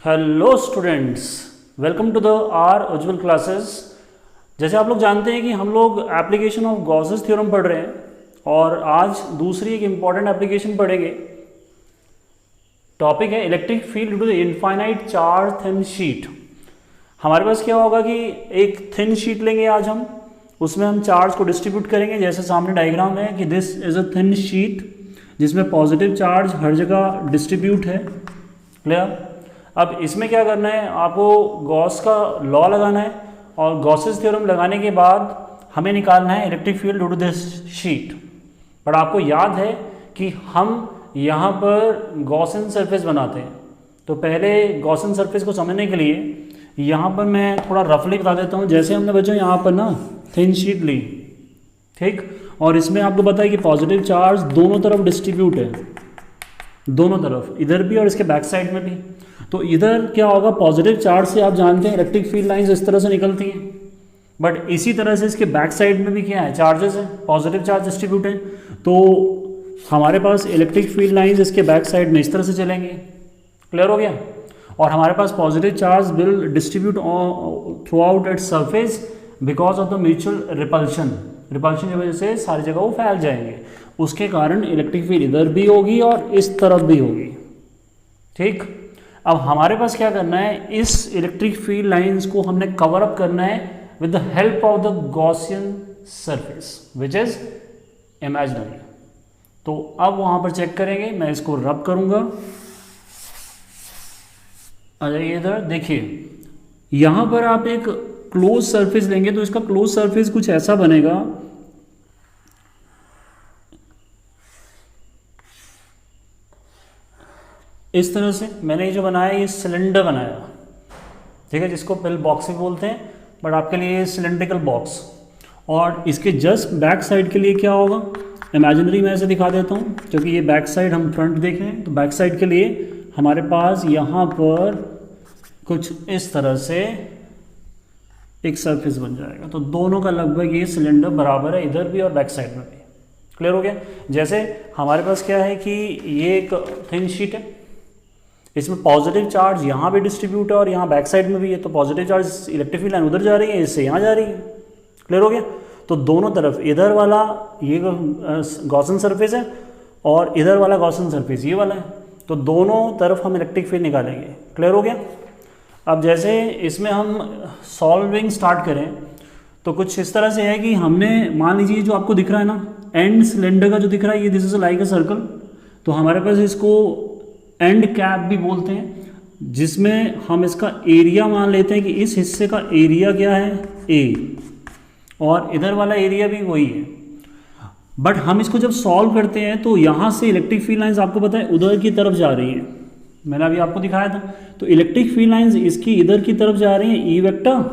Hello students, welcome to the R Ujjwal classes. जैसे आप लोग जानते हैं कि हम लोग एप्लीकेशन ऑफ गॉसेस थ्योरम पढ़ रहे हैं और आज दूसरी एक इम्पॉर्टेंट एप्लीकेशन पढ़ेंगे। टॉपिक है electric field due to the infinite charge thin sheet. हमारे पास क्या होगा कि एक थिन शीट लेंगे आज हम, उसमें हम चार्ज को डिस्ट्रीब्यूट करेंगे। जैसे सामने डायग्राम है कि this is a thin sheet जिसमें पॉजिटिव चार्ज हर जगह डिस्ट्रीब्यूट है। क्लियर? अब इसमें क्या करना है, आपको गॉस का लॉ लगाना है और गॉसेस थ्योरम लगाने के बाद हमें निकालना है electric field due to this sheet. पर आपको याद है कि हम यहाँ पर गॉसन सरफेस बनाते हैं, तो पहले गॉसन सरफेस को समझने के लिए यहाँ पर मैं थोड़ा रफली बता देता हूँ। जैसे हमने बच्चों यहाँ पर ना थिन शीट ली, ठीक, और इसमें आपको पता है कि पॉजिटिव चार्ज दोनों तरफ डिस्ट्रीब्यूट है, दोनों तरफ, इधर भी और इसके बैक साइड में भी। तो इधर क्या होगा, पॉजिटिव चार्ज से आप जानते हैं इलेक्ट्रिक फील्ड लाइंस इस तरह से निकलती हैं, बट इसी तरह से इसके बैक साइड में भी क्या है, चार्जेस है, पॉजिटिव चार्ज डिस्ट्रीब्यूट है। तो हमारे पास इलेक्ट्रिक फील्ड लाइंस इसके बैक साइड में इस तरह से चलेंगे। क्लियर हो गया? और हमारे पास positive charge will distribute throughout its surface because of the mutual repulsion. Repulsion की वजह से सारी जगह वो फैल जाएंगे, उसके कारण इलेक्ट्रिक फील्ड इधर भी होगी और इस तरफ भी होगी। ठीक, अब हमारे पास क्या करना है, इस इलेक्ट्रिक फील्ड लाइंस को हमने कवर अप करना है with the help of the Gaussian surface which is imaginary. तो अब वहां पर चेक करेंगे, मैं इसको रब करूंगा। आ जाइए इधर, देखिए यहां पर आप एक क्लोज सरफेस लेंगे तो इसका क्लोज सरफेस कुछ ऐसा बनेगा। इस तरह से मैंने ये जो बनाया, ये सिलेंडर बनाया, ठीक है, जिसको पिल बॉक्स भी बोलते हैं, बट आपके लिए ये सिलेंड्रिकल बॉक्स। और इसके जस्ट बैक साइड के लिए क्या होगा, इमेजिनरी मैं ऐसे दिखा देता हूँ क्योंकि ये बैक साइड हम फ्रंट देख रहे हैं। तो बैक साइड के लिए हमारे पास यहाँ पर कुछ इस तरह से एक सरफेस बन जाएगा। तो दोनों का लगभग ये सिलेंडर बराबर है, इधर भी और बैक साइड में भी। क्लियर हो गया? जैसे हमारे पास क्या है कि ये एक थिन शीट है, इसमें पॉजिटिव चार्ज यहाँ भी डिस्ट्रीब्यूट है और यहाँ बैक साइड में भी है। तो positive charge electric field line उधर जा रही है, इससे यहाँ जा रही है। क्लियर हो गया? तो दोनों तरफ, इधर वाला ये गॉसन सरफेस है और इधर वाला गॉसन सरफेस ये वाला है, तो दोनों तरफ हम इलेक्ट्रिक फील्ड निकालेंगे। क्लियर हो गया? अब जैसे इसमें हम सॉल्विंग स्टार्ट करें तो कुछ इस तरह से है कि हमने, मान लीजिए जो आपको दिख रहा है ना, एंड सिलेंडर का जो दिख रहा है, ये this is like a circle. तो हमारे पास इसको एंड कैप भी बोलते हैं, जिसमें हम इसका एरिया मान लेते हैं कि इस हिस्से का एरिया क्या है, ए, और इधर वाला एरिया भी वही है। बट हम इसको जब सॉल्व करते हैं तो यहाँ से इलेक्ट्रिक फील्ड लाइंस आपको पता है उधर की तरफ जा रही है, मैंने अभी आपको दिखाया था। तो इलेक्ट्रिक फील्ड लाइंस इसकी इधर की तरफ जा रही हैं, ई वेक्टर।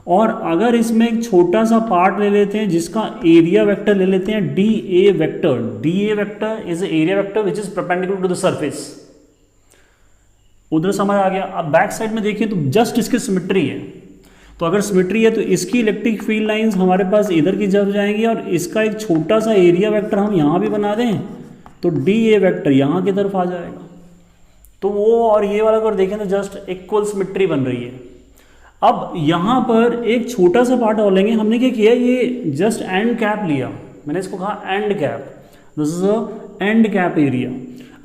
और अगर इसमें एक छोटा सा पार्ट ले लेते हैं जिसका एरिया वेक्टर ले लेते हैं, D A vector. D A vector is area vector which is perpendicular to the surface. उधर समझ आ गया? अब बैक साइड में देखिए तो जस्ट इसकी सिमेट्री है। तो अगर सिमेट्री है तो इसकी इलेक्ट्रिक फील्ड लाइंस हमारे पास इधर की तरफ जाएंगी और इसका एक छोटा सा एरिया वेक्टर हम यहाँ भी बना दें तो डी ए वेक्टर यहाँ की तरफ आ जाएगा। तो वो और ये वाला अगर देखें तो जस्ट इक्वल सिमेट्री बन रही है। अब यहाँ पर एक छोटा सा पार्ट और लेंगे। हमने क्या किया, ये जस्ट एंड कैप लिया, मैंने इसको कहा and cap, this is a and cap area.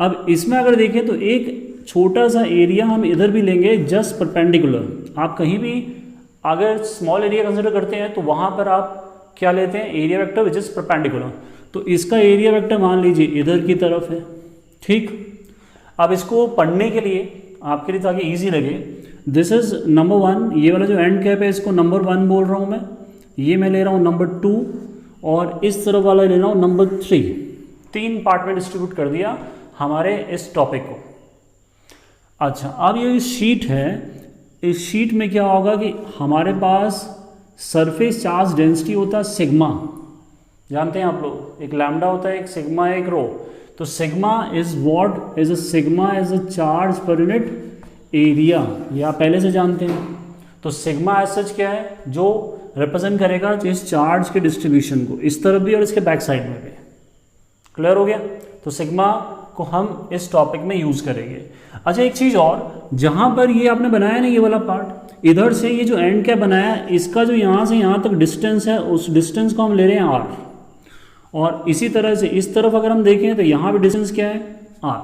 अब इसमें अगर देखें तो एक छोटा सा एरिया हम इधर भी लेंगे, जस्ट परपेंडिकुलर। आप कहीं भी अगर स्मॉल एरिया कंसिडर करते हैं तो वहां पर आप क्या लेते हैं, area vector which is perpendicular. तो इसका एरिया वेक्टर मान लीजिए इधर की तरफ है। ठीक, अब इसको पढ़ने के लिए आपके लिए ताकि ईजी लगे, दिस इज नंबर 1, ये वाला जो एंड कैप है इसको नंबर 1 बोल रहा हूँ मैं, ये मैं ले रहा हूँ नंबर 2 और इस तरफ वाला ले रहा हूँ नंबर 3। 3 पार्ट में डिस्ट्रीब्यूट कर दिया हमारे इस टॉपिक को। अच्छा, अब ये शीट है, इस शीट में क्या होगा कि हमारे पास सरफेस चार्ज डेंसिटी होता है सिग्मा, जानते हैं आप लोग, एक लैम्डा होता है, एक सिग्मा है, एक रो। तो sigma is what is a, sigma is a charge per unit area, ये आप पहले से जानते हैं। तो सिग्मा एज सच क्या है, जो रिप्रेजेंट करेगा इस चार्ज के डिस्ट्रीब्यूशन को, इस तरफ भी और इसके बैक साइड में भी। क्लियर हो गया? तो सिग्मा को हम इस टॉपिक में यूज़ करेंगे। अच्छा एक चीज़ और, जहाँ पर ये आपने बनाया ना ये वाला पार्ट, इधर से ये जो एंड कैप बनाया इसका जो यहाँ से यहाँ तक डिस्टेंस है उस डिस्टेंस को हम ले रहे हैं r, और इसी तरह से इस तरफ अगर हम देखें तो यहाँ भी डिस्टेंस क्या है r,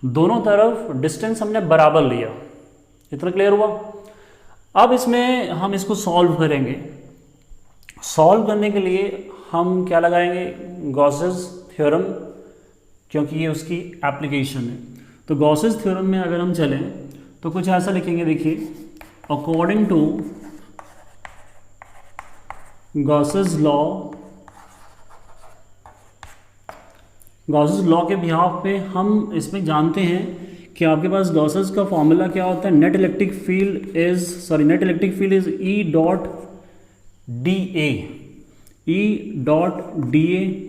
दोनों तरफ डिस्टेंस हमने बराबर लिया। इतना क्लियर हुआ? अब इसमें हम इसको सॉल्व करेंगे। सॉल्व करने के लिए हम क्या लगाएंगे, गॉसेस थ्योरम, क्योंकि ये उसकी एप्लीकेशन है। तो गॉसेस थ्योरम में अगर हम चलें तो कुछ ऐसा लिखेंगे, देखिए according to Gauss's law, Gauss's law के बिहाफ पे हम इसमें जानते हैं कि आपके पास गॉसेस का फॉर्मूला क्या होता है, net electric field is E dot D A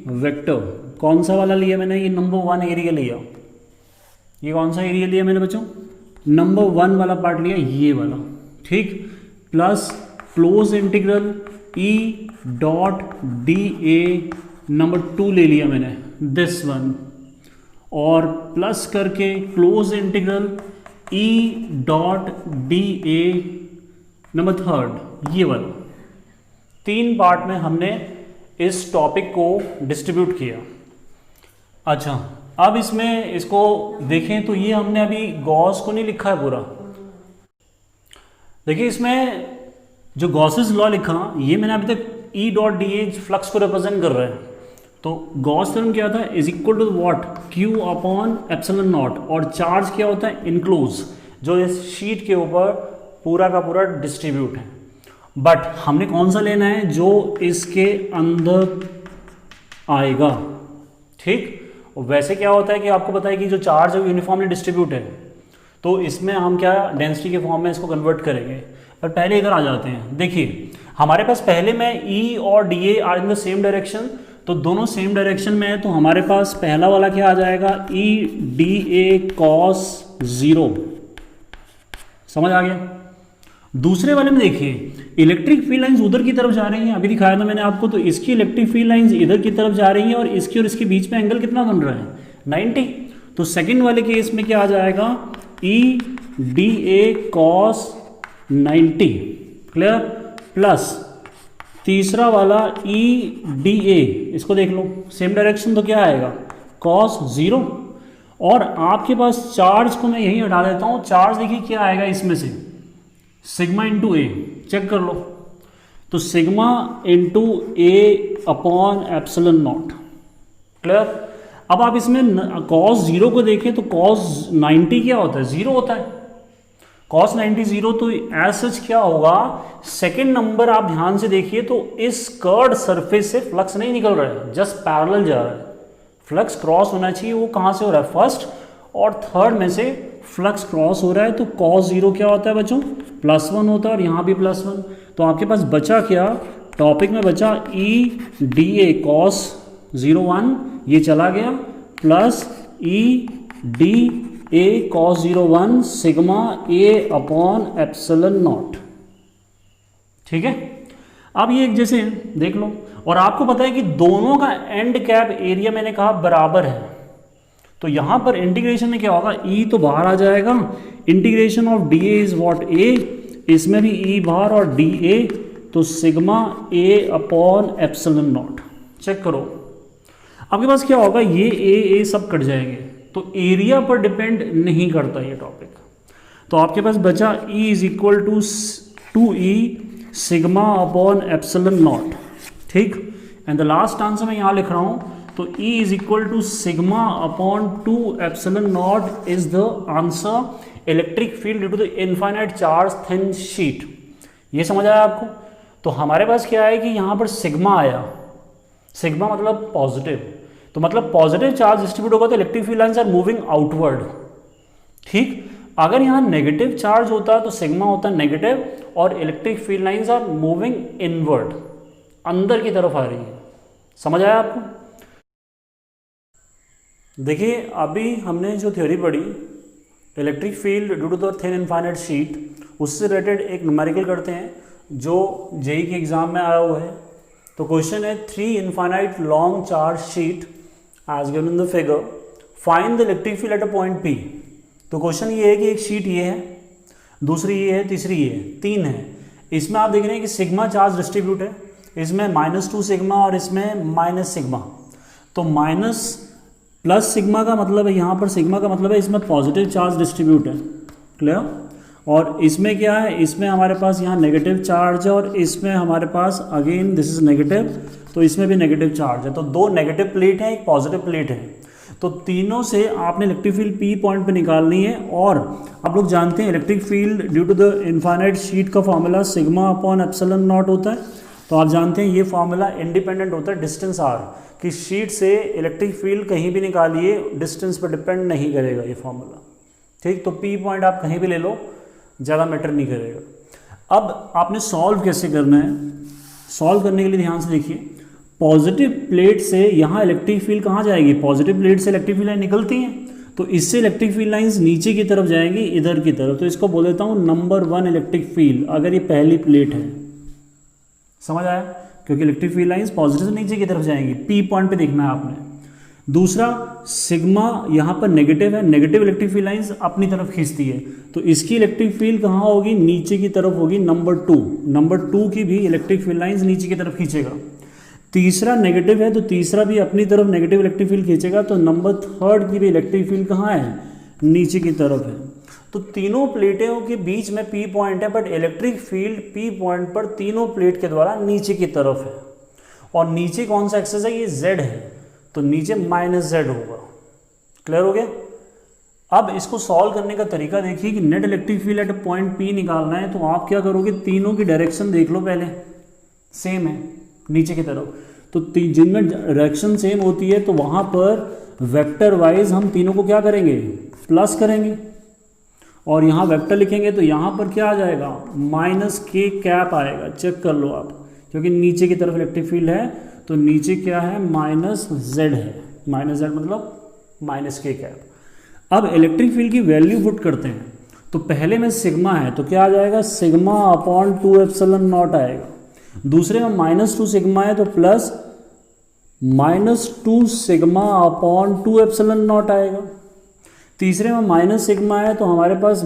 vector. कौन सा वाला लिया मैंने, ये नंबर 1 एरिया लिया। ये कौन सा एरिया लिया मैंने बच्चों, नंबर 1 वाला पार्ट लिया, ये वाला, ठीक, प्लस क्लोज इंटीग्रल ई डॉट डी ए नंबर 2 ले लिया मैंने, दिस वन, और प्लस करके क्लोज इंटीग्रल ई डॉट डी ए नंबर 3, ये वाला। 3 पार्ट में हमने इस टॉपिक को डिस्ट्रीब्यूट किया। अच्छा अब इसमें इसको देखें तो ये हमने अभी गॉस को नहीं लिखा है पूरा। देखिए इसमें जो गॉसेस लॉ लिखा ये मैंने अभी तक E dot D A flux को रिप्रेजेंट कर रहा है। तो गॉस थ्योरम क्या था, is equal to what, Q upon epsilon naught, और चार्ज क्या होता है, इनक्लोज, जो इस शीट के ऊपर पूरा का पूरा डिस्ट्रीब्यूट है। बट हमने कौन सा लेना है, जो इसके अंदर आएगा, ठीक। वैसे क्या होता है कि आपको पता है कि जो चार्ज है वो यूनिफॉर्मली डिस्ट्रीब्यूट है, तो इसमें हम क्या डेंसिटी के फॉर्म में इसको कन्वर्ट करेंगे। पर पहले इधर आ जाते हैं। देखिए हमारे पास पहले में ई और D A are in the same direction, तो दोनों सेम डायरेक्शन में है, तो हमारे पास पहला वाला क्या आ जाएगा, ई डी ए कॉस 0, समझ आ गया। दूसरे वाले में देखिए इलेक्ट्रिक फील्ड लाइंस उधर की तरफ जा रही हैं, अभी दिखाया था मैंने आपको, तो इसकी इलेक्ट्रिक फील्ड लाइंस इधर की तरफ जा रही हैं और इसके बीच में एंगल कितना बन रहा है, 90। तो सेकंड वाले केस में क्या आ जाएगा, E D A cos 90, clear, plus तीसरा वाला ई डी ए, इसको देख लो सेम डायरेक्शन, तो क्या आएगा कॉस 0। और आपके पास चार्ज को मैं यही हटा देता हूँ, चार्ज देखिए क्या आएगा इसमें से, सिग्मा इंटू ए, चेक कर लो, तो sigma into A upon epsilon not, clear. अब आप इसमें कॉस 0 को देखें तो कॉस 90 क्या होता है, 0 होता है, कॉस 90 0, तो एज सच क्या होगा, सेकेंड नंबर आप ध्यान से देखिए तो इस कर्ड सरफेस से फ्लक्स नहीं निकल रहा है, जस्ट पैरेलल जा रहा है। फ्लक्स क्रॉस होना चाहिए, वो कहाँ से हो रहा है, फर्स्ट और थर्ड में से फ्लक्स क्रॉस हो रहा है, तो कॉस 0 क्या होता है बच्चों, +1 होता है, और यहाँ भी +1। तो आपके पास बचा क्या, टॉपिक में बचा ई डी ए कॉस 01, ये चला गया, plus E D A cos 01 sigma A upon epsilon naught, ठीक है। अब ये एक जैसे देख लो, और आपको पता है कि दोनों का एंड कैप एरिया मैंने कहा बराबर है, तो यहां पर इंटीग्रेशन में क्या होगा, ई तो बाहर आ जाएगा, integration of D A is what A, इसमें भी ई बाहर और डी ए, तो sigma A upon epsilon naught, check करो। आपके पास क्या होगा, ये ए सब कट जाएंगे, तो एरिया पर डिपेंड नहीं करता ये टॉपिक। तो आपके पास बचा E is equal to 2E sigma upon epsilon naught, ठीक। एंड द लास्ट आंसर मैं यहाँ लिख रहा हूँ, तो E is equal to sigma upon 2 epsilon naught is the answer. Electric field due to the infinite charge thin sheet, ये समझ आया आपको। तो हमारे पास क्या है कि यहाँ पर सिग्मा आया, सिग्मा मतलब पॉजिटिव, तो मतलब पॉजिटिव चार्ज डिस्ट्रीब्यूट होगा तो electric field lines are moving outward, ठीक। अगर यहाँ नेगेटिव चार्ज होता तो सिग्मा होता नेगेटिव और electric field lines are moving inward, अंदर की तरफ आ रही है। समझ आया आपको? देखिए अभी हमने जो थ्योरी पढ़ी electric field due to the thin infinite sheet, उससे रिलेटेड एक न्यूमेरिकल करते हैं जो जेई के एग्जाम में आया हुआ है। तो क्वेश्चन है 3 infinite long charge sheet as given in the figure, find the electric field at a point P। तो क्वेश्चन ये है कि एक शीट ये है, दूसरी ये है, तीसरी ये है, तीन है। इसमें आप देख रहे हैं कि सिग्मा चार्ज डिस्ट्रीब्यूट है, इसमें -2 सिग्मा और इसमें माइनस सिग्मा। तो माइनस प्लस सिग्मा का मतलब है, यहाँ पर सिग्मा का मतलब है इसमें पॉजिटिव चार्ज डिस्ट्रीब्यूट है, क्लियर। और इसमें क्या है, इसमें हमारे पास यहाँ नेगेटिव चार्ज है और इसमें हमारे पास अगेन दिस इज नेगेटिव, तो इसमें भी नेगेटिव चार्ज है। तो दो नेगेटिव प्लेट है, एक पॉजिटिव प्लेट है। तो तीनों से आपने इलेक्ट्रिक फील्ड पी पॉइंट पे निकालनी है। और आप लोग जानते हैं electric field due to the infinite sheet का formula sigma upon epsilon not होता है। तो आप जानते हैं ये फॉर्मूला इंडिपेंडेंट होता है डिस्टेंस आर, कि शीट से इलेक्ट्रिक फील्ड कहीं भी निकालिए डिस्टेंस पर डिपेंड नहीं करेगा ये फॉर्मूला, ठीक। तो पी पॉइंट आप कहीं भी ले लो, ज़्यादा मैटर नहीं करेगा। अब आपने सॉल्व कैसे करना है, सॉल्व करने के लिए ध्यान से देखिए, पॉजिटिव प्लेट से यहाँ इलेक्ट्रिक फील्ड कहाँ जाएगी, पॉजिटिव प्लेट से इलेक्ट्रिक फील्ड लाइन निकलती हैं, तो इससे इलेक्ट्रिक फील्ड लाइंस नीचे की तरफ जाएंगी, इधर की तरफ। तो इसको बोल देता हूँ नंबर 1 इलेक्ट्रिक फील्ड, अगर ये पहली प्लेट है। समझ आया, क्योंकि इलेक्ट्रिक फील्ड लाइंस पॉजिटिव से नीचे की तरफ जाएंगी, पी पॉइंट पे देखना है आपने। दूसरा, सिग्मा यहाँ पर नेगेटिव है, नेगेटिव इलेक्ट्रिक फील्ड लाइंस अपनी तरफ खींचती है, तो इसकी इलेक्ट्रिक फील्ड कहाँ होगी, नीचे की तरफ होगी, नंबर 2। नंबर 2 की भी इलेक्ट्रिक फील्ड लाइंस नीचे की तरफ खींचेगा। तीसरा नेगेटिव है, तो तीसरा भी अपनी तरफ नेगेटिव इलेक्ट्रिक फील्ड खींचेगा, तो नंबर 3 की भी इलेक्ट्रिक फील्ड कहाँ है, नीचे की तरफ है। तो तीनों प्लेटों के बीच में पी पॉइंट है, but electric field P point पर तीनों प्लेट के द्वारा नीचे की तरफ है। और नीचे कौन सा एक्सेस है, ये Z है, तो नीचे -Z होगा। क्लियर हो गया। अब इसको सॉल्व करने का तरीका देखिए कि net electric field at point P निकालना है, तो आप क्या करोगे, तीनों की डायरेक्शन देख लो, पहले सेम है नीचे की तरफ। तो जिनमें डायरेक्शन सेम होती है तो वहाँ पर वेक्टर वाइज हम तीनों को क्या करेंगे, प्लस करेंगे। और यहाँ वेक्टर लिखेंगे तो यहाँ पर क्या आ जाएगा, -k आएगा। चेक कर लो आप, क्योंकि नीचे की तरफ इलेक्ट्रिक फील्ड है, तो नीचे क्या है, -Z है, -Z मतलब -k। अब इलेक्ट्रिक फील्ड की वैल्यू पुट करते हैं, तो पहले में सिग्मा है, तो क्या आ जाएगा, सिग्मा अपॉन 2 एप्सिलॉन नॉट आएगा। दूसरे में -2 सिग्मा है, तो plus -2 sigma upon 2 epsilon not आएगा। तीसरे में माइनस सिग्मा है, तो हमारे पास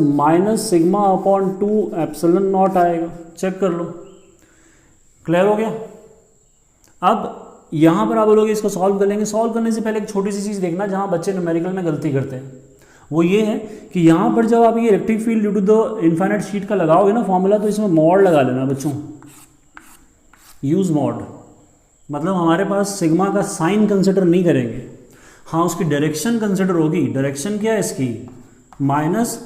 -सिग्मा अपॉन 2 एप्सिलॉन नॉट आएगा। चेक कर लो, क्लियर हो गया। अब यहाँ पर आप बोलोगे इसको सॉल्व कर लेंगे। सॉल्व करने से पहले एक छोटी सी चीज़ देखना जहाँ बच्चे न्यूमेरिकल में गलती करते हैं, वो ये है कि यहाँ पर जब आप ये electric field due to the infinite sheet का लगाओगे ना फॉर्मूला, तो इसमें मॉड लगा लेना बच्चों, यूज मॉड। मतलब हमारे पास सिग्मा का साइन कंसिडर नहीं करेंगे, हाँ उसकी डायरेक्शन कंसिडर होगी। डायरेक्शन क्या है इसकी, माइनस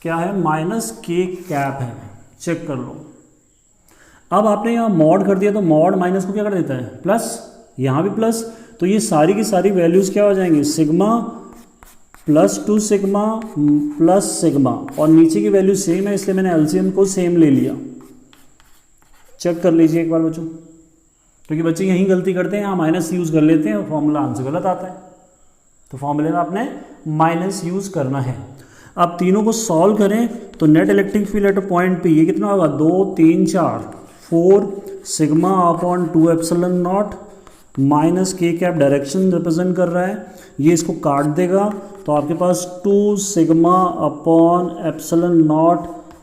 क्या है, -k है। चेक कर लो। अब आपने यहाँ मॉड कर दिया, तो मॉड माइनस को क्या कर देता है, प्लस, यहाँ भी प्लस। तो ये सारी की सारी वैल्यूज़ क्या हो जाएंगी, सिग्मा +2 सिग्मा प्लस सिग्मा, और नीचे की वैल्यू सेम है, इसलिए मैंने एलसीएम को सेम ले लिया। चेक कर लीजिए एक बार बच्चों, क्योंकि बच्चे यहीं गलती करते हैं, यहाँ माइनस यूज़ कर लेते हैं और फॉर्मूला आंसर गलत आता है। तो फॉर्मूले में आपने माइनस यूज़ करना है। अब तीनों को सॉल्व करें तो net electric field at point P ये कितना होगा, 2 3 4 sigma upon 2 epsilon not -k direction represent कर रहा है, ये इसको काट देगा, तो आपके पास 2 sigma upon epsilon not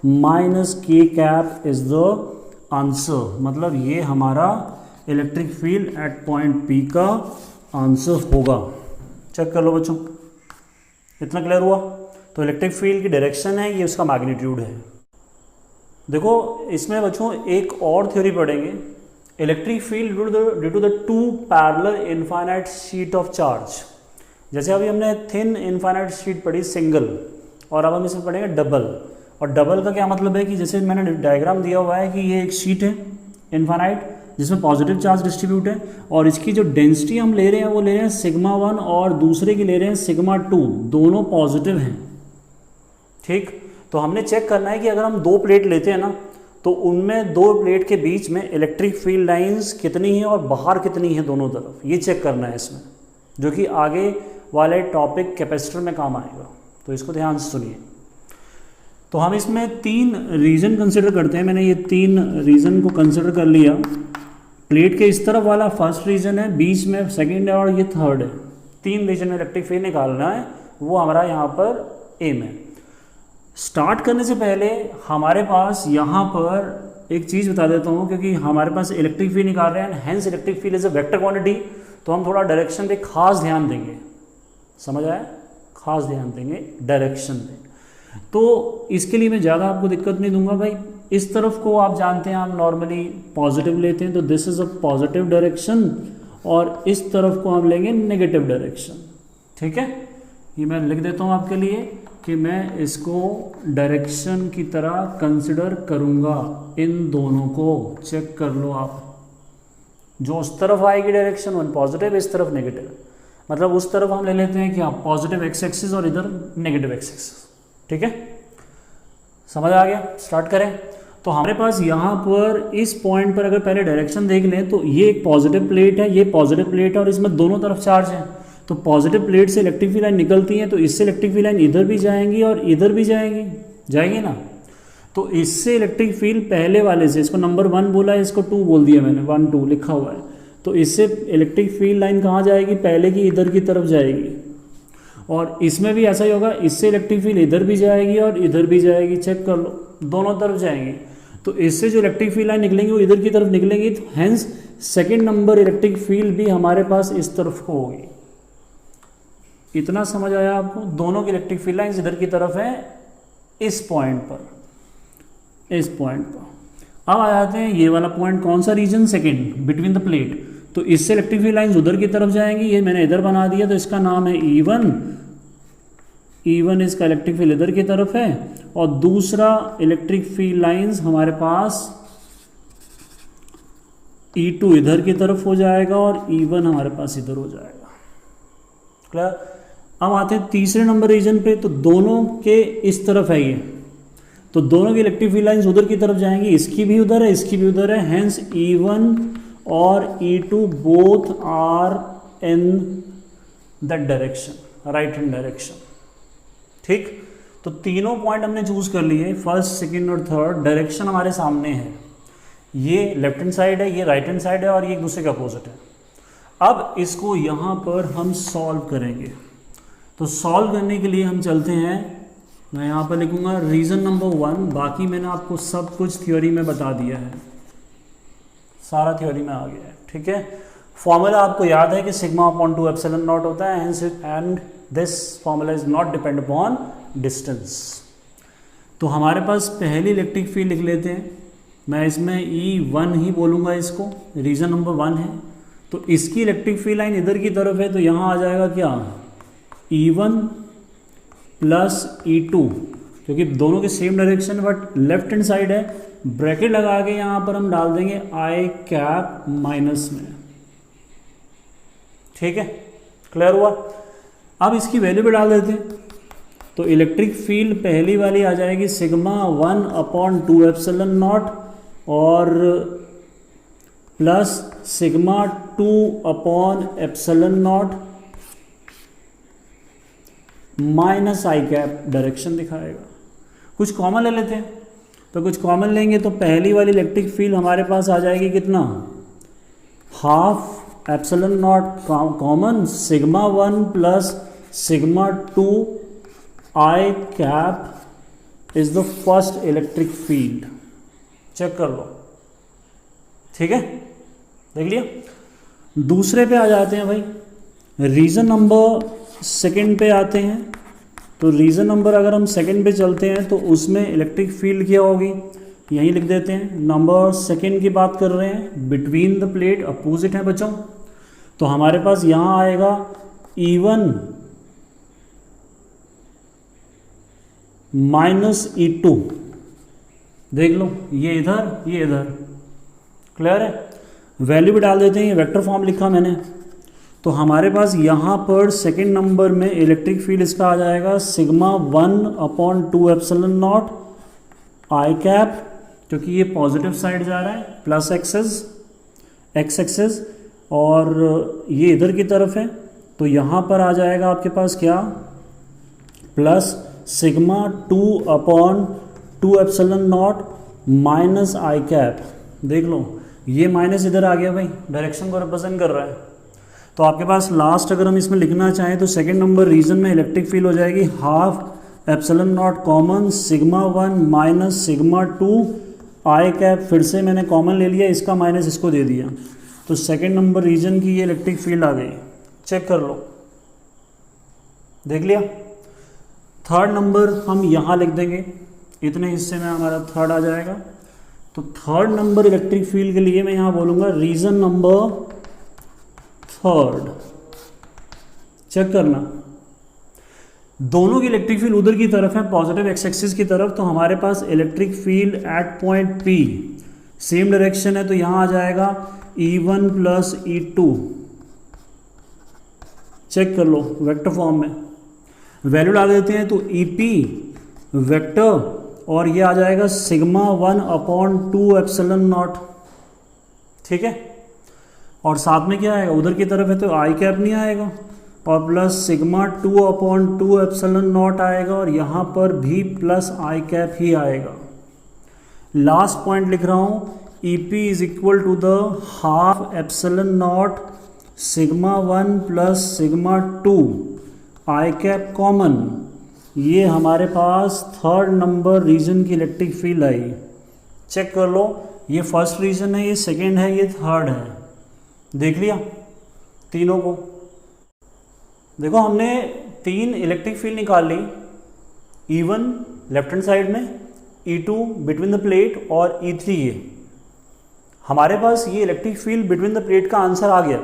-k is the answer. मतलब ये हमारा electric field at point P का आंसर होगा। चेक कर लो बच्चों, इतना क्लियर हुआ। तो इलेक्ट्रिक फील्ड की डायरेक्शन है, ये उसका मैग्नीट्यूड है। देखो इसमें बच्चों एक और थ्योरी पढ़ेंगे, electric field due to the 2 parallel infinite sheet of charge. जैसे अभी हमने थिन इनफाइनाइट शीट पढ़ी सिंगल, और अब हम इसमें पढ़ेंगे डबल। और डबल का क्या मतलब है कि जैसे मैंने डायग्राम दिया हुआ है कि ये एक शीट है इनफाइनाइट जिसमें पॉजिटिव चार्ज डिस्ट्रीब्यूट है, और इसकी जो डेंसिटी हम ले रहे हैं वो ले रहे हैं सिग्मा 1 और दूसरे की ले रहे हैं सिग्मा 2, दोनों पॉजिटिव हैं। ठीक, तो हमने चेक करना है कि अगर हम 2 प्लेट लेते हैं ना, तो उनमें 2 प्लेट के बीच में इलेक्ट्रिक फील्ड लाइंस कितनी है और बाहर कितनी है दोनों तरफ, ये चेक करना है इसमें, जो कि आगे वाले टॉपिक कैपेसिटर में काम आएगा। तो इसको ध्यान से सुनिए। तो हम इसमें 3 रीजन कंसिडर करते हैं। मैंने ये 3 रीजन को कंसिडर कर लिया। प्लेट के इस तरफ वाला फर्स्ट रीजन है, बीच में सेकंड है और ये थर्ड है। 3 रीजन में इलेक्ट्रिक फील्ड निकालना है, वो हमारा यहाँ पर एम है। स्टार्ट करने से पहले हमारे पास यहाँ पर एक चीज़ बता देता हूँ, क्योंकि हमारे पास इलेक्ट्रिक फील्ड निकाल रहे हैं, hence electric field is a vector quantity, तो हम थोड़ा डायरेक्शन पे खास ध्यान देंगे। समझ आया? खास ध्यान देंगे डायरेक्शन पे। तो इसके लिए मैं ज़्यादा आपको दिक्कत नहीं दूंगा भाई। इस तरफ को आप जानते हैं, आप नॉर्मली पॉजिटिव लेते हैं, तो this is a positive direction, और इस तरफ को हम लेंगे नेगेटिव डायरेक्शन। ठीक है, ये मैं लिख देता हूँ आपके लिए कि मैं इसको डायरेक्शन की तरह कंसिडर करूँगा। इन दोनों को चेक कर लो आप, जो उस तरफ आएगी डायरेक्शन वन पॉजिटिव, इस तरफ नेगेटिव, मतलब उस तरफ हम ले लेते हैं क्या, पॉजिटिव एक्स एक्सिस और इधर नेगेटिव एक्स एक्सिस। ठीक है, समझ आ गया? स्टार्ट करें। तो हमारे पास यहाँ पर इस पॉइंट पर अगर पहले डायरेक्शन देख लें, तो ये एक पॉजिटिव प्लेट है, ये पॉजिटिव प्लेट है, और इसमें दोनों तरफ चार्ज है। तो पॉजिटिव प्लेट से इलेक्ट्रिक फील्ड लाइन निकलती है, तो इससे इलेक्ट्रिक फील्ड लाइन इधर भी जाएंगी और इधर भी जाएंगी ना। तो इससे इलेक्ट्रिक फील्ड पहले वाले से, इसको नंबर 1 बोला है, इसको 2 बोल दिया मैंने, 1 2 लिखा हुआ है। तो इससे इलेक्ट्रिक फील्ड लाइन कहाँ जाएगी, पहले की इधर की तरफ जाएगी, और इसमें भी ऐसा ही होगा, इससे इलेक्ट्रिक फील्ड इधर भी जाएगी और इधर भी जाएगी। चेक कर लो, दोनों तरफ जाएंगी। तो इससे जो इलेक्ट्रिक फील्ड लाइन निकलेंगी वो इधर की तरफ निकलेंगी, तो hence second number electric field भी हमारे पास इस तरफ को होगी। इतना समझ आया आपको? दोनों की इलेक्ट्रिक फील्ड लाइन्स इधर की तरफ है, इस पॉइंट पर, इस पॉइंट पर। अब आ जाते हैं ये वाला पॉइंट, कौन सा region, second, between the plate. तो इससे इलेक्ट्रिक फील्ड लाइन्स उधर की तरफ जाएंगी, ये मैंने इधर बना दिया, तो इसका नाम है E1। E1 इसका इलेक्ट्रिक फील्ड इधर की तरफ है, और दूसरा इलेक्ट्रिक फील्ड लाइन्स हमारे पास E2 इधर की तरफ हो जाएगा और E1 हमारे पास इधर हो जाएगा। क्लियर? अब आते हैं तीसरे नंबर रीजन पे, तो दोनों के इस तरफ है ये, तो दोनों की इलेक्ट्रिक फील्ड लाइन्स उधर की तरफ जाएंगी, इसकी भी उधर है, इसकी भी उधर है, हैंस E1 और E2 both are in that direction, right hand direction. ठीक, तो तीनों पॉइंट हमने चूज कर लिए, फर्स्ट सेकंड और थर्ड। डायरेक्शन हमारे सामने है, ये लेफ्ट हैंड साइड है, ये राइट हैंड साइड है, और ये एक दूसरे के अपोजिट है। अब इसको यहाँ पर हम सॉल्व करेंगे। तो सॉल्व करने के लिए हम चलते हैं, मैं यहाँ पर लिखूंगा रीजन नंबर 1। बाकी मैंने आपको सब कुछ थ्योरी में बता दिया है, सारा थ्योरी में आ गया है। ठीक है, फॉर्मूला आपको याद है कि सिग्मा अपॉन 2 एप्सिलॉन नॉट होता है, and this formula is not depend upon distance. तो हमारे पास पहली इलेक्ट्रिक फील्ड लिख लेते हैं, मैं इसमें E1 ही बोलूँगा, इसको रीजन नंबर 1 है। तो इसकी इलेक्ट्रिक फील्ड लाइन इधर की तरफ है, तो यहाँ आ जाएगा क्या, E1 प्लस E2, क्योंकि दोनों के same direction but left hand side है। ब्रैकेट लगा के यहाँ पर हम डाल देंगे I कैप माइनस में। ठीक है, क्लियर हुआ? अब इसकी वैल्यू भी डाल देते हैं, तो इलेक्ट्रिक फील्ड पहली वाली आ जाएगी सिग्मा 1 अपॉन 2 एप्सिलॉन नॉट, और plus sigma 2 upon epsilon not minus I cap, direction दिखाएगा। कुछ कॉमन ले लेते हैं, तो कुछ कॉमन लेंगे तो पहली वाली इलेक्ट्रिक फील्ड हमारे पास आ जाएगी कितना, half epsilon not common, sigma 1 plus sigma 2 i cap is the first electric field. Check कर लो, ठीक है, देख लिया। दूसरे पे आ जाते हैं भाई, रीजन नंबर सेकंड पे आते हैं। तो रीजन नंबर अगर हम सेकंड पे चलते हैं तो उसमें इलेक्ट्रिक फील्ड क्या होगी, यहीं लिख देते हैं। नंबर सेकंड की बात कर रहे हैं, बिटवीन द प्लेट, अपोजिट है बच्चों। तो हमारे पास यहां आएगा E1 माइनस E2, देख लो, ये इधर ये इधर, क्लियर है। वैल्यू भी डाल देते हैं, ये वेक्टर फॉर्म लिखा मैंने। तो हमारे पास यहाँ पर सेकेंड नंबर में इलेक्ट्रिक फील्ड इसका आ जाएगा sigma 1 upon 2 epsilon not I cap, क्योंकि ये पॉजिटिव साइड जा रहा है, प्लस एक्स एक्सेस, और ये इधर की तरफ है। तो यहाँ पर आ जाएगा आपके पास क्या, plus sigma 2 upon 2 epsilon not minus I cap. देख लो, ये माइनस इधर आ गया भाई, डायरेक्शन को रिप्रेजेंट कर रहा है। तो आपके पास लास्ट अगर हम इसमें लिखना चाहें तो सेकंड नंबर रीजन में इलेक्ट्रिक फील्ड हो जाएगी half epsilon not common sigma 1 minus sigma 2 i cap, फिर से मैंने कॉमन ले लिया, इसका माइनस इसको दे दिया, तो सेकंड नंबर रीजन की ये इलेक्ट्रिक फील्ड आ गई। चेक कर लो, देख लिया। थर्ड नंबर हम यहाँ लिख देंगे, इतने हिस्से में हमारा थर्ड आ जाएगा। तो थर्ड नंबर इलेक्ट्रिक फील्ड के लिए मैं यहाँ बोलूँगा रीजन नंबर थर्ड। चेक करना, दोनों की इलेक्ट्रिक फील्ड उधर की तरफ है, पॉजिटिव एक्स एक्सिस की तरफ, तो हमारे पास electric field at point P same direction है, तो यहाँ आ जाएगा E1 प्लस E2। चेक कर लो वेक्टर फॉर्म में, वैल्यू डाल देते हैं तो EP वेक्टर और ये आ जाएगा सिग्मा 1 अपॉन 2 एप्सिलॉन नॉट। ठीक है, और साथ में क्या आएगा, उधर की तरफ है तो आई कैप नहीं आएगा, और plus sigma 2 upon 2 epsilon not आएगा, और यहाँ पर भी प्लस आई कैप ही आएगा। लास्ट पॉइंट लिख रहा हूँ, EP is equal to the half epsilon not sigma 1 plus sigma 2 i cap common. ये हमारे पास थर्ड नंबर रीजन की इलेक्ट्रिक फील्ड आई। चेक कर लो, ये फर्स्ट रीजन है, ये सेकेंड है, ये थर्ड है। देख लिया तीनों को। देखो हमने 3 इलेक्ट्रिक फील्ड निकाल ली, E1 लेफ्ट हैंड साइड में, E2 बिटवीन द प्लेट और E3 ये। हमारे पास ये electric field between the plate का आंसर आ गया।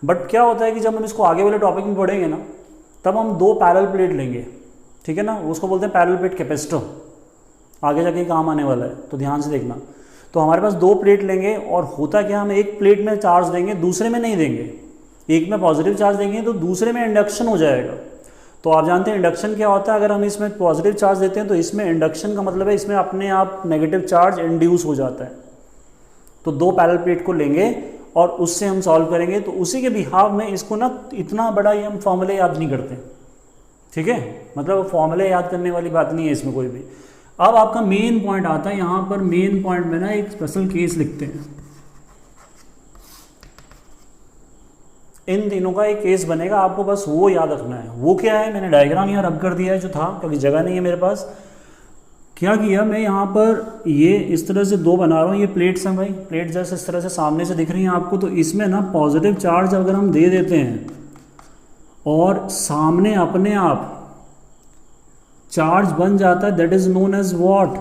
बट क्या होता है कि जब हम इसको आगे वाले टॉपिक में पढ़ेंगे ना, तब हम 2 पैरेलल प्लेट लेंगे, ठीक है ना, उसको बोलते हैं पैरेलल प्लेट कैपेसिटर, आगे जाके काम आने वाला है, तो ध्यान से देखना। तो हमारे पास 2 प्लेट लेंगे, और होता क्या, हम एक प्लेट में चार्ज देंगे, दूसरे में नहीं देंगे, एक में पॉजिटिव चार्ज देंगे तो दूसरे में इंडक्शन हो जाएगा। तो आप जानते हैं इंडक्शन क्या होता है, अगर हम इसमें पॉजिटिव चार्ज देते हैं तो इसमें इंडक्शन का मतलब है इसमें अपने आप नेगेटिव चार्ज इंड्यूस हो जाता है। तो 2 पैरेलल प्लेट को लेंगे और उससे हम सॉल्व करेंगे। तो उसी के बिहाव में इसको ना इतना बड़ा ये हम फॉर्मूले याद नहीं करते, ठीक है, मतलब फॉर्मूले याद करने वाली बात नहीं है इसमें कोई भी। अब आपका मेन पॉइंट आता है, यहाँ पर मेन पॉइंट में ना एक स्पेशल केस लिखते हैं। इन तीनों का एक केस बनेगा, आपको बस वो याद रखना है। वो क्या है, मैंने डायग्राम यहाँ रब कर दिया है जो था, क्योंकि जगह नहीं है मेरे पास। क्या किया मैं, यहाँ पर ये इस तरह से 2 बना रहा हूँ, ये प्लेट्स हैं भाई, प्लेट जैसे इस तरह से सामने से दिख रही हैं आपको। तो इसमें ना पॉजिटिव चार्ज अगर हम दे देते हैं और सामने अपने आप चार्ज बन जाता है, that is known as what,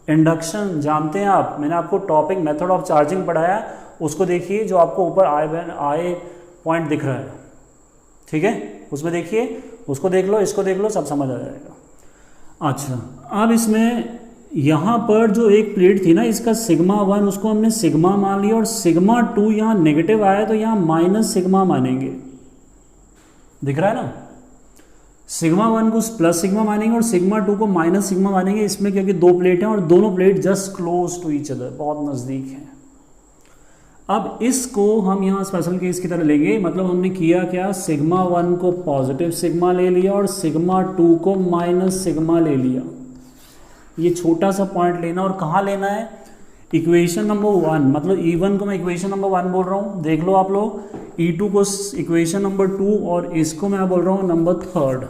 induction. जानते हैं आप, मैंने आपको टॉपिक मेथड ऑफ चार्जिंग पढ़ाया, उसको देखिए जो आपको ऊपर आई पॉइंट दिख रहा है, ठीक है, उसमें देखिए, उसको देख लो, इसको देख लो, सब समझ आ जाएगा। अच्छा, अब इसमें यहाँ पर जो एक प्लेट थी ना, इसका सिग्मा 1 उसको हमने सिग्मा मान लिया, और सिग्मा 2 यहाँ नेगेटिव आया तो यहाँ माइनस सिग्मा मानेंगे, दिख रहा है ना। सिग्मा 1 को प्लस सिग्मा मानेंगे और सिग्मा 2 को माइनस सिग्मा मानेंगे, इसमें क्योंकि 2 प्लेट हैं और दोनों plate just close to each other, बहुत नज़दीक हैं। अब इसको हम यहाँ स्पेशल केस की तरह लेंगे, मतलब हमने किया क्या, सिग्मा 1 को पॉजिटिव सिग्मा ले लिया और सिग्मा 2 को माइनस सिग्मा ले लिया। ये छोटा सा पॉइंट लेना, और कहाँ लेना है, इक्वेशन नंबर 1, मतलब E1 को मैं इक्वेशन नंबर 1 बोल रहा हूँ, देख लो आप लोग, E2 को इक्वेशन नंबर 2, और इसको मैं बोल रहा हूँ नंबर 3।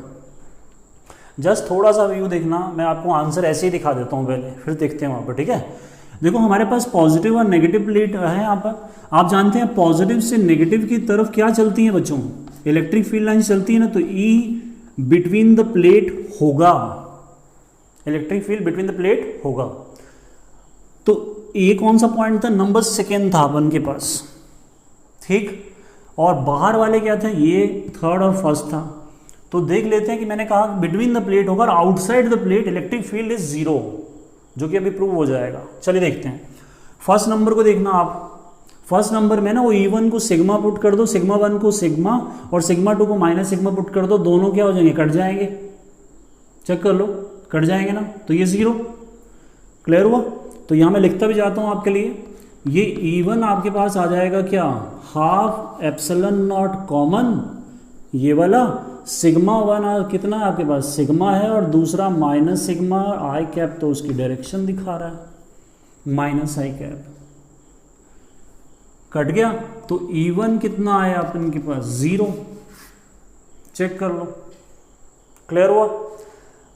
जस्ट थोड़ा सा व्यू देखना, मैं आपको आंसर ऐसे ही दिखा देता हूँ पहले, फिर देखते हैं वहाँ पर, ठीक है। देखो हमारे पास पॉजिटिव और नेगेटिव प्लेट है यहाँ पर। आप जानते हैं पॉजिटिव से नेगेटिव की तरफ क्या चलती है बच्चों, इलेक्ट्रिक फील्ड लाइन चलती है ना, तो E बिटवीन द प्लेट होगा, electric field between the plate होगा। तो ये कौन सा पॉइंट था, नंबर 2 था 1 के पास, ठीक, और बाहर वाले क्या थे, ये 3rd और 1st था। तो देख लेते हैं कि मैंने कहा बिटवीन द प्लेट होगा, और outside the plate electric field is 0, जो कि अभी प्रूव हो जाएगा। चलिए देखते हैं, फर्स्ट नंबर को देखना आप। फर्स्ट नंबर में ना वो E1 को सिग्मा पुट कर दो, सिग्मा 1 को सिग्मा और सिग्मा 2 को माइनस सिग्मा पुट कर दो, दोनों क्या हो जाएंगे, कट जाएंगे। चेक कर लो, कट जाएंगे ना, तो ये 0, क्लियर हुआ। तो यहाँ मैं लिखता भी जाता हूँ आपके लिए, ये E1 आपके पास आ जाएगा क्या, हाफ एप्सिलॉन नॉट कॉमन, ये वाला सिग्मा 1 कितना है आपके पास, सिग्मा है, और दूसरा माइनस सिग्मा, आई कैप तो उसकी डायरेक्शन दिखा रहा है, माइनस आई कैप, कट गया, तो E1 कितना आया अपन के पास 0, चेक कर लो, क्लियर हुआ।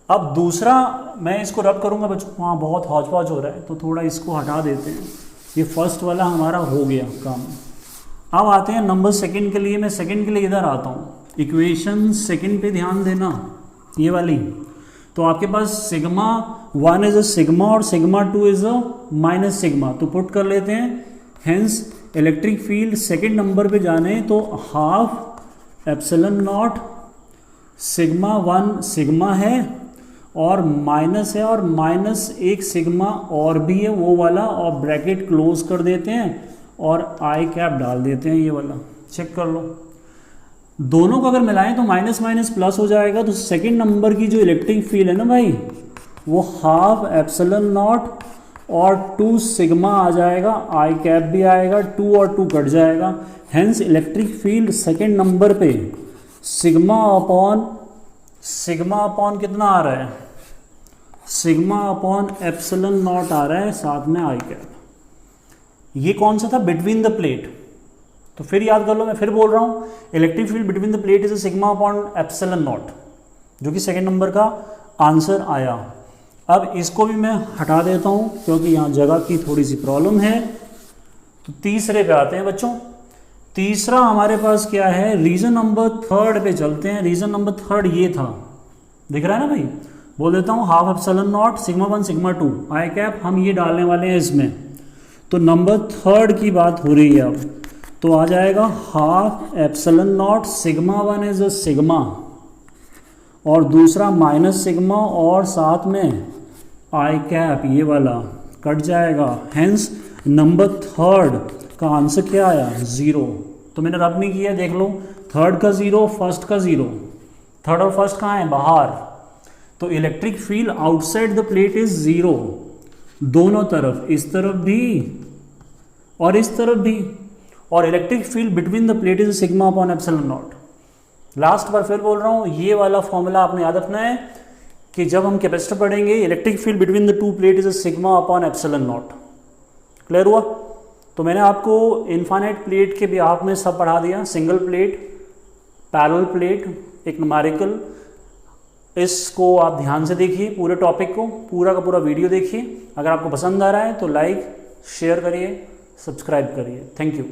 अब दूसरा मैं इसको रब करूंगा बच्चों, वहाँ बहुत हौच पौच हो रहा है तो थोड़ा इसको हटा देते हैं। ये फर्स्ट वाला हमारा हो गया काम। अब आते हैं नंबर सेकंड के लिए। मैं सेकंड के लिए इधर आता हूँ, इक्वेशन सेकंड पे ध्यान देना, ये वाली। तो आपके पास सिग्मा 1 इज अ सिग्मा और sigma 2 is a minus sigma, तो पुट कर लेते हैं। Hence electric field second number पे जाने तो half epsilon not sigma 1 sigma है और माइनस है, और माइनस एक सिग्मा और भी है वो वाला, और ब्रैकेट क्लोज कर देते हैं और आई कैप डाल देते हैं, ये वाला चेक कर लो। दोनों को अगर मिलाएं तो माइनस माइनस प्लस हो जाएगा, तो सेकंड नंबर की जो इलेक्ट्रिक फील्ड है ना भाई, वो हाफ एप्सिलॉन नॉट और 2 सिग्मा आ जाएगा, आई कैप भी आएगा, 2 और 2 कट जाएगा। Hence electric field second number पे सिग्मा अपॉन कितना आ रहा है, सिग्मा अपॉन एप्सिलॉन नॉट आ रहा है, साथ में आई कैप। ये कौन सा था, बिटवीन द प्लेट। तो फिर याद कर लो, मैं फिर बोल रहा हूँ, electric field between the plate is a sigma upon epsilon not, जो कि सेकंड नंबर का आंसर आया। अब इसको भी मैं हटा देता हूँ क्योंकि यहाँ जगह की थोड़ी सी प्रॉब्लम है। तो तीसरे पे आते हैं बच्चों। तीसरा हमारे पास क्या है, रीजन नंबर थर्ड पे चलते हैं। रीजन नंबर थर्ड ये था, दिख रहा है ना भाई, बोल देता हूँ half epsilon not sigma 1 sigma 2 i cap, हम ये डालने वाले हैं इसमें। तो नंबर थर्ड की बात हो रही है अब, तो आ जाएगा half epsilon not sigma 1 is a sigma और दूसरा माइनस सिग्मा और साथ में आई कैप, ये वाला कट जाएगा। हेंस नंबर थर्ड का आंसर क्या आया, 0। तो मैंने रब नहीं किया, देख लो, थर्ड का 0, फर्स्ट का 0, थर्ड और फर्स्ट कहाँ है, बाहर। तो electric field outside the plate is 0, दोनों तरफ, इस तरफ भी और इस तरफ भी। और electric field between the plate is sigma upon epsilon not. Last बार फिर बोल रहा हूँ, ये वाला फॉर्मूला आपने याद रखना है कि जब हम कैपेसिटर पढ़ेंगे, electric field between the two plate is sigma upon epsilon not. Clear हुआ। तो मैंने आपको इनफाइनाइट प्लेट के बिहाफ में सब पढ़ा दिया, सिंगल प्लेट, पैरेलल प्लेट, एक न्यूमेरिकल। इसको आप ध्यान से देखिए, पूरे टॉपिक को, पूरा का पूरा वीडियो देखिए। अगर आपको पसंद आ रहा है तो लाइक शेयर करिए, सब्सक्राइब करिए। Thank you.